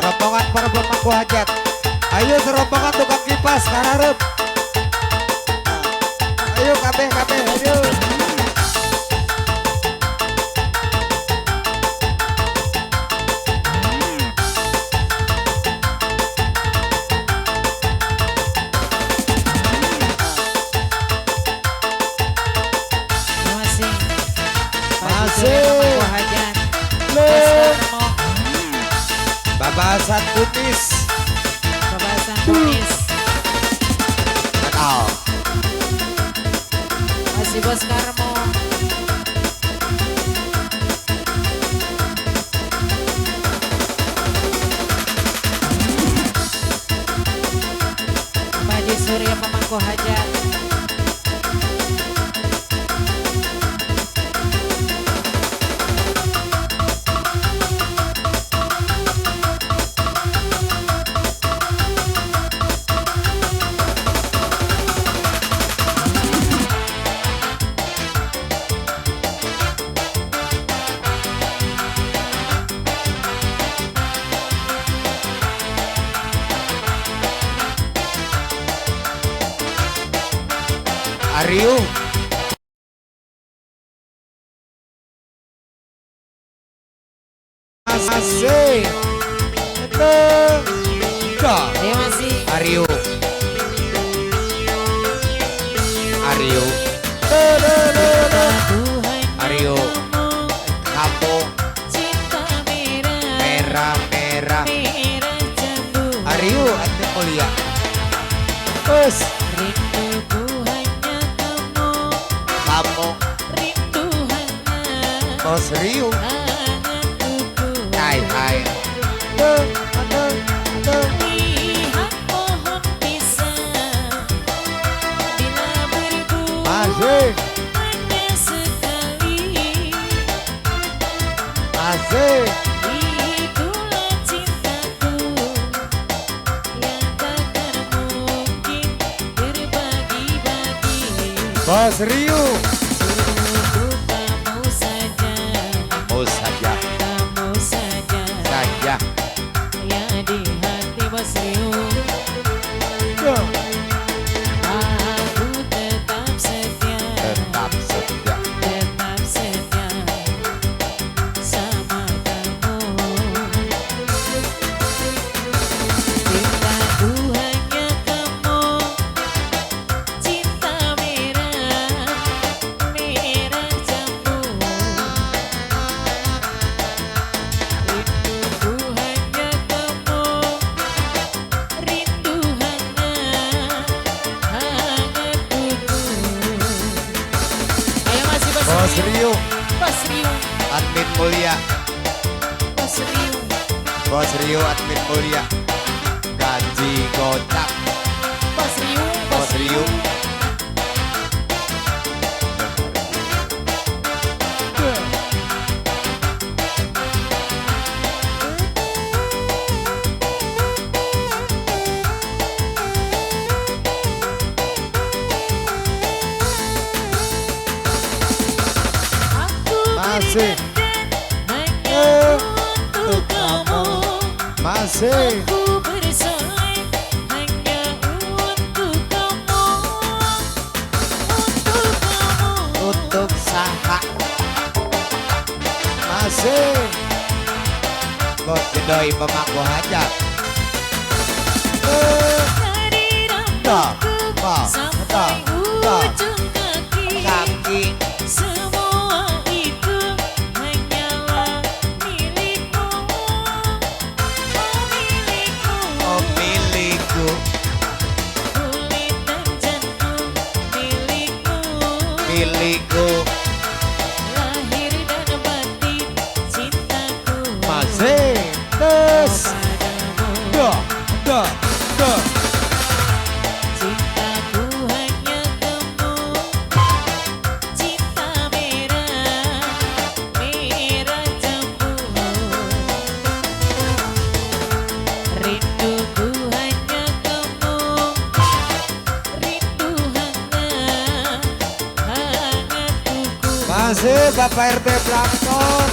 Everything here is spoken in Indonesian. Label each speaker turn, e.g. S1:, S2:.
S1: Rombongan para pemangku hajat. Ayo serombongan tukang kipas kararep. Ayo kabeh ayo. Masih Babasan kumis.
S2: Babasan kumis.
S1: Betul.
S2: Masih Bos Karmo. Haji Surya pemangku hajat.
S1: Aryu. Masih.
S2: Terima kasih.
S1: Aryu. Aryu. Aryu. Kamu merah. Aryu ante mulia. Bos. Kamu Bos Riu. Hai.
S2: Lihat pohon pisang bila berbuah
S1: Masih.
S2: hanya sekali.
S1: Masih.
S2: Itulah cintaku yang takkan mungkin terbagi-bagi.
S1: Bos Riu.
S2: Sungguh kamu saja yang di hati Bos Riu. Aku tetap setia sama kamu. Cintaku hanya kamu, cinta merah jambu. Rinduku hanya kamu, rindu hangat tubuhku. Ayo masih
S1: Bos Riu.
S2: Bos Riu.
S1: Admin mulia.
S2: Bos Riu.
S1: Bos Riu admin mulia. Gaji gocap.
S2: Bos Riu.
S1: Bos Riu.
S2: Aku
S1: Masih.
S2: hanya untuk kamu.
S1: Masih.
S2: Aku bersolek hanya untuk kamu. Untuk kamu.
S1: Untuk saha. Masih. Bos Gedoi pemangku hajat.
S2: Dari rambutku sampai ujung kaki. Semua itu hanyalah milikmu.
S1: Oh milikku.
S2: Kulit dan jantung milikmu. Lahir dan batin cintaku
S1: Masih. Terus.
S2: padamu.
S1: Dah.
S2: Cintaku hanya kamu, cinta merah jambu. Rinduku hanya kamu, rindu hangat tubuhku.
S1: Masih Bapak RT Plankton.